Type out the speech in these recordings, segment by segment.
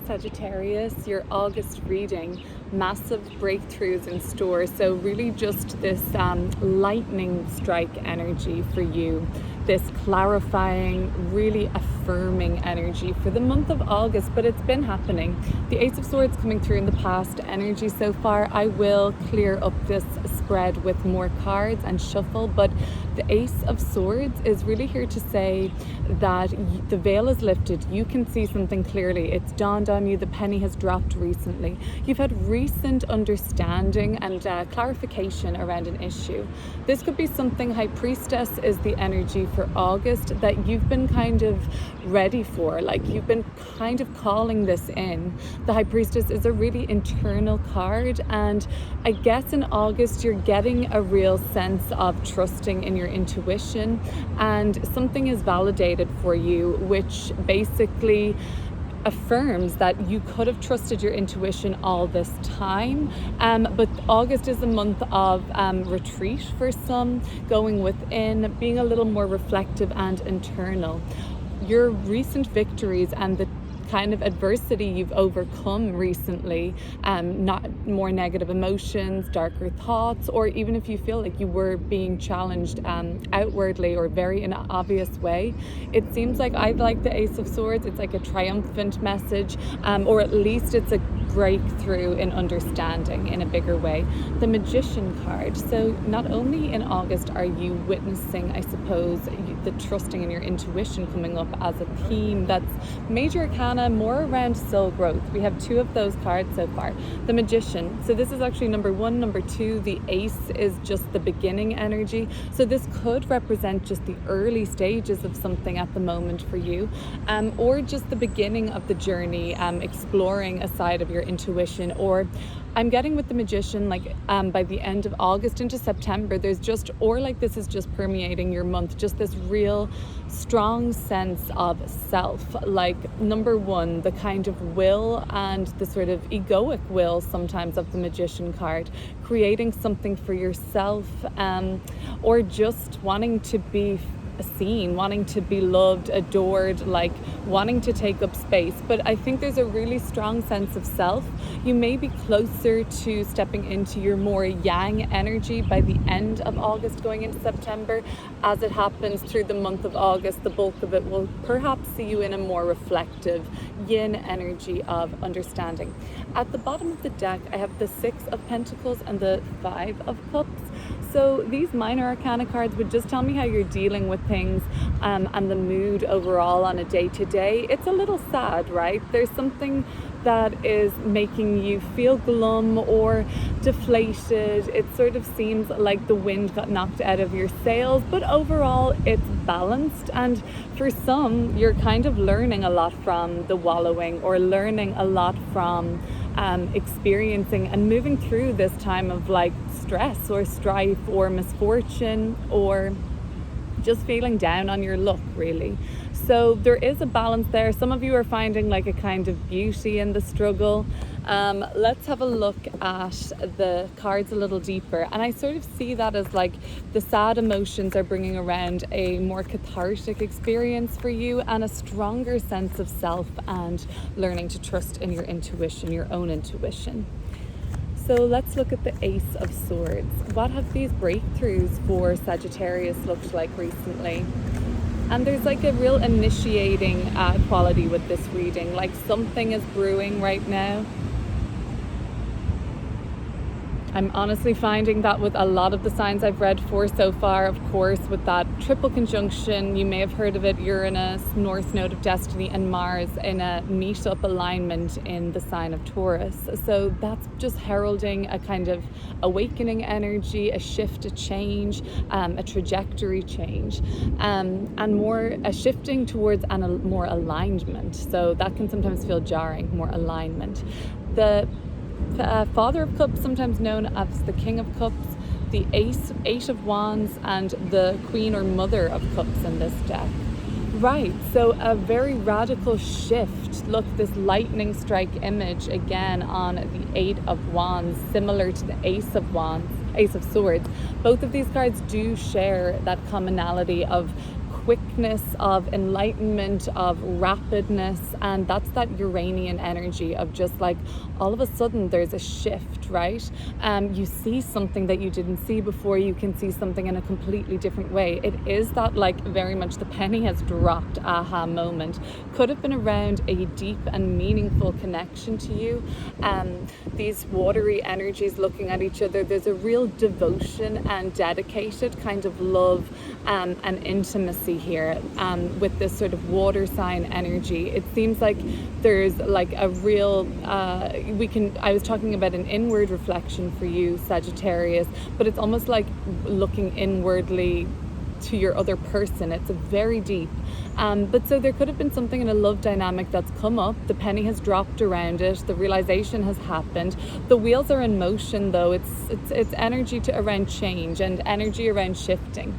Sagittarius, your August reading, massive breakthroughs in store. So really just this lightning strike energy for you, this clarifying, really affirming energy for the month of August, but it's been happening. The Ace of Swords coming through in the past energy so far. I will clear up this spread with more cards and shuffle, but the Ace of Swords is really here to say that the veil is lifted. You can see something clearly. It's dawned on you. The penny has dropped recently. You've had recent understanding and clarification around an issue. This could be something. High Priestess is the energy for August that you've been kind of ready for, like you've been kind of calling this in. The High Priestess is a really internal card, and I guess in August you're getting a real sense of trusting in your intuition, and something is validated for you, which basically affirms that you could have trusted your intuition all this time, but August is a month of retreat for some, going within, being a little more reflective and internal. Your recent victories and the kind of adversity you've overcome recently, not more negative emotions, darker thoughts, or even if you feel like you were being challenged outwardly or very in an obvious way, it seems like I like the Ace of Swords. It's like a triumphant message, or at least it's a breakthrough in understanding in a bigger way. The Magician card. So not only in August are you witnessing, I suppose, the trusting in your intuition coming up as a theme. That's major arcana, more around soul growth. We have two of those cards so far. The Magician. So this is actually number one. Number two, the Ace is just the beginning energy. So this could represent just the early stages of something at the moment for you, or just the beginning of the journey, exploring a side of your intuition. Or I'm getting with the Magician, like by the end of August into September, there's just, or like this is just permeating your month, just this real strong sense of self. Like number one, the kind of will and the sort of egoic will sometimes of the Magician card, creating something for yourself, or just wanting to be seen, wanting to be loved, adored, like wanting to take up space. But I think there's a really strong sense of self. You may be closer to stepping into your more yang energy by the end of August going into September. As it happens through the month of August, the bulk of it will perhaps see you in a more reflective yin energy of understanding. At the bottom of the deck, I have the Six of Pentacles and the Five of Cups. So these minor arcana cards would just tell me how you're dealing with things, and the mood overall on a day-to-day. It's a little sad, right? There's something that is making you feel glum or deflated. It sort of seems like the wind got knocked out of your sails, but overall it's balanced. And for some, you're kind of learning a lot from the wallowing, or learning a lot from experiencing and moving through this time of like stress or strife or misfortune, or just feeling down on your luck, really. So there is a balance there. Some of you are finding like a kind of beauty in the struggle. Let's have a look at the cards a little deeper. And I sort of see that as like the sad emotions are bringing around a more cathartic experience for you, and a stronger sense of self, and learning to trust in your intuition, your own intuition. So let's look at the Ace of Swords. What have these breakthroughs for Sagittarius looked like recently? And there's like a real initiating quality with this reading, like something is brewing right now. I'm honestly finding that with a lot of the signs I've read for so far, of course, with that triple conjunction, you may have heard of it, Uranus, North Node of Destiny, and Mars in a meet-up alignment in the sign of Taurus. So that's just heralding a kind of awakening energy, a shift, a change, a trajectory change, and more a shifting towards more alignment. So that can sometimes feel jarring, more alignment. The Father of Cups, sometimes known as the King of Cups, the Eight of Wands, and the Queen or Mother of Cups in this deck. Right, so a very radical shift. Look, this lightning strike image again on the Eight of Wands, similar to the Ace of Wands, Ace of Swords. Both of these cards do share that commonality of quickness, of enlightenment, of rapidness. And that's that Uranian energy of just like all of a sudden there's a shift, right? You see something that you didn't see before, you can see something in a completely different way. It is that like very much the penny has dropped aha moment. Could have been around a deep and meaningful connection to you. These watery energies looking at each other, there's a real devotion and dedicated kind of love and intimacy here with this sort of water sign energy. It seems like there's like a real I was talking about an inward reflection for you, Sagittarius, but it's almost like looking inwardly to your other person. It's very deep. But so there could have been something in a love dynamic that's come up. The penny has dropped around it. The realization has happened. The wheels are in motion though. It's energy around change and energy around shifting.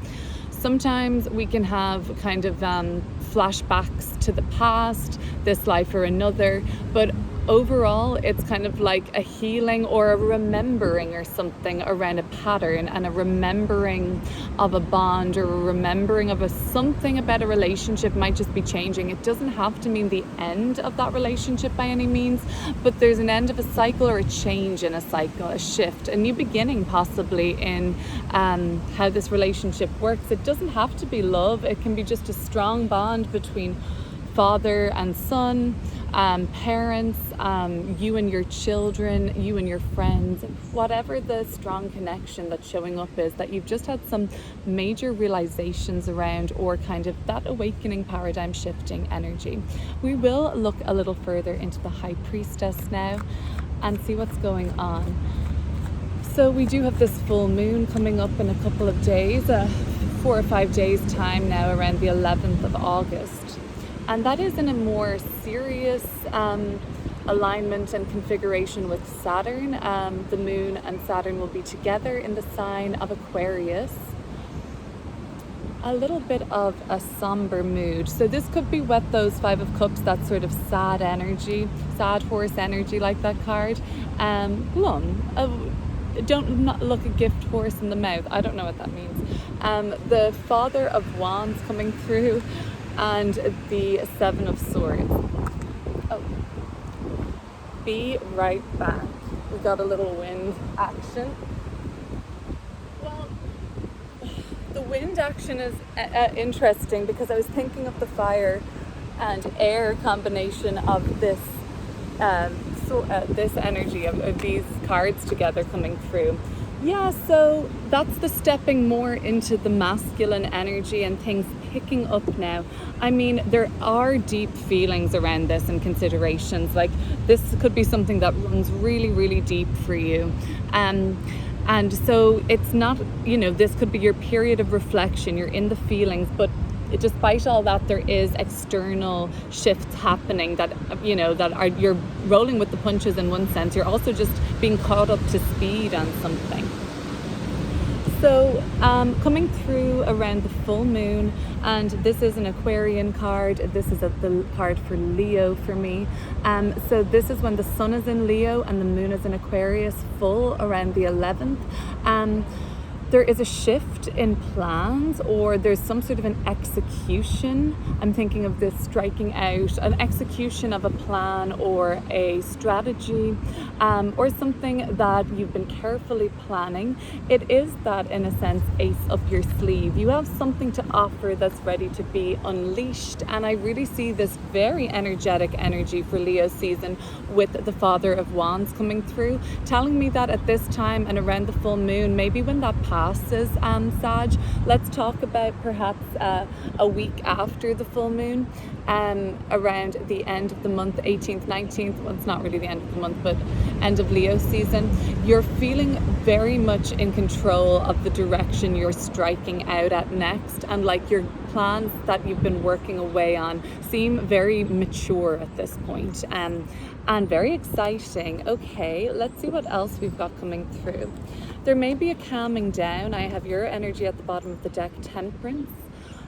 Sometimes we can have kind of flashbacks to the past, this life or another, but overall it's kind of like a healing or a remembering or something around a pattern, and a remembering of a bond or a remembering of something about a relationship might just be changing. It doesn't have to mean the end of that relationship by any means, but there's an end of a cycle or a change in a cycle, a shift, a new beginning possibly in how this relationship works. It doesn't have to be love. It can be just a strong bond between father and son, parents, you and your children, you and your friends, whatever the strong connection that's showing up is, that you've just had some major realizations around, or kind of that awakening, paradigm shifting energy. We will look a little further into the High Priestess now and see what's going on. So we do have this full moon coming up in a couple of days, 4 or 5 days time now, around the 11th of August. And that is in a more serious alignment and configuration with Saturn. The moon and Saturn will be together in the sign of Aquarius. A little bit of a somber mood. So this could be with those Five of Cups, that sort of sad energy, sad horse energy, like that card. Don't not look a gift horse in the mouth. I don't know what that means. The Father of Wands coming through, and the Seven of Swords. Oh, be right back. We got a little wind action. Well, the wind action is interesting because I was thinking of the fire and air combination of this this energy of these cards together coming through. Yeah, so that's the stepping more into the masculine energy and things picking up now. I mean, there are deep feelings around this and considerations. Like, this could be something that runs really, really deep for you. And so it's not, this could be your period of reflection. You're in the feelings, but despite all that, there is external shifts happening that you're rolling with the punches in one sense. You're also just being caught up to speed on something. So coming through around the full moon, and this is an Aquarian card. This is the card for Leo for me. So this is when the sun is in Leo and the moon is in Aquarius full around the 11th. There is a shift in plans, or there's some sort of an execution. I'm thinking of this striking out, an execution of a plan or a strategy, or something that you've been carefully planning. It is that, in a sense, ace up your sleeve. You have something to offer that's ready to be unleashed. And I really see this very energetic energy for Leo season with the Father of Wands coming through, telling me that at this time and around the full moon, maybe when that passes, Sag, let's talk about perhaps a week after the full moon, around the end of the month, 18th, 19th. Well, it's not really the end of the month, but end of Leo season. You're feeling very much in control of the direction you're striking out at next, and like your plans that you've been working away on seem very mature at this point, and very exciting. Okay, let's see what else we've got coming through. There may be a calming down. I have your energy at the bottom of the deck, Temperance.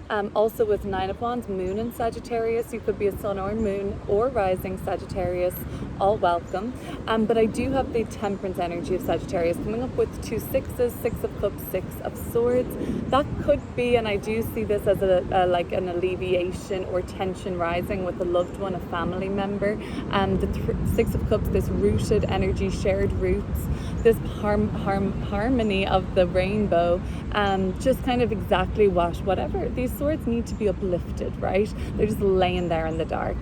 Also with Nine of Wands, Moon in Sagittarius, you could be a Sun or Moon or rising Sagittarius, all welcome. But I do have the Temperance energy of Sagittarius coming up with 2 sixes, 6 of Cups, 6 of Swords. That could be, and I do see this as like an alleviation or tension rising with a loved one, a family member. The 6 of Cups, this rooted energy, shared roots, this harmony of the rainbow, just kind of exactly whatever. These swords need to be uplifted, right? They're just laying there in the dark.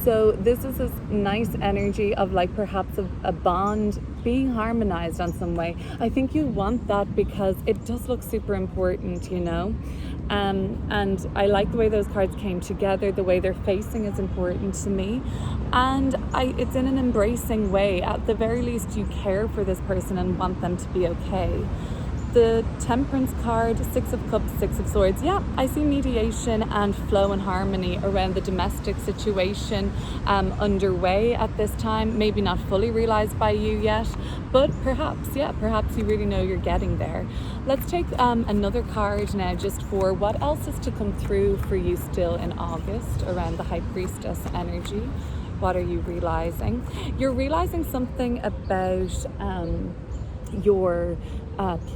So this is this nice energy of like perhaps a bond being harmonized on some way. I think you want that because it does look super important, you know? And I like the way those cards came together. The way they're facing is important to me, and it's in an embracing way. At the very least, you care for this person and want them to be okay. The Temperance card, 6 of Cups, 6 of Swords. Yeah, I see mediation and flow and harmony around the domestic situation underway at this time. Maybe not fully realized by you yet, but perhaps you really know you're getting there. Let's take another card now, just for what else is to come through for you still in August around the High Priestess energy. What are you realizing? You're realizing something about your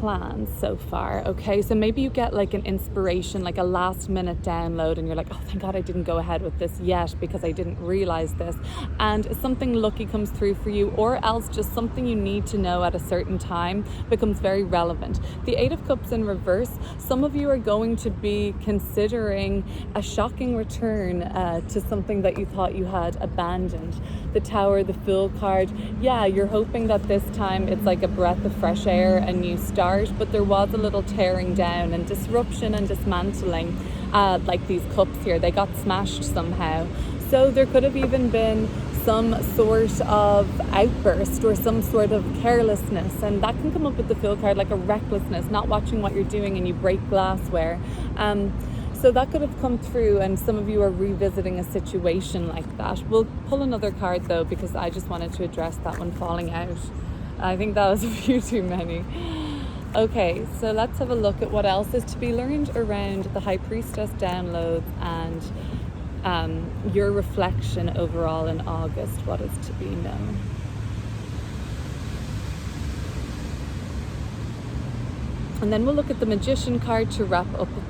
plans so far. Okay, so maybe you get like an inspiration, like a last minute download, and you're like, oh thank God I didn't go ahead with this yet because I didn't realize this, and something lucky comes through for you, or else just something you need to know at a certain time becomes very relevant. The 8 of Cups in reverse, some of you are going to be considering a shocking return to something that you thought you had abandoned. The Tower, the Fool card, yeah, you're hoping that this time it's like a breath of fresh air, a new start, but there was a little tearing down and disruption and dismantling. Like these cups here, they got smashed somehow. So there could have even been some sort of outburst or some sort of carelessness, and that can come up with the Fool card, like a recklessness, not watching what you're doing and you break glassware. So that could have come through, and some of you are revisiting a situation like that. We'll pull another card though, because I just wanted to address that one falling out. I think that was a few too many. Okay, so let's have a look at what else is to be learned around the High Priestess downloads and your reflection overall in August. What is to be known? And then we'll look at the Magician card to wrap up this.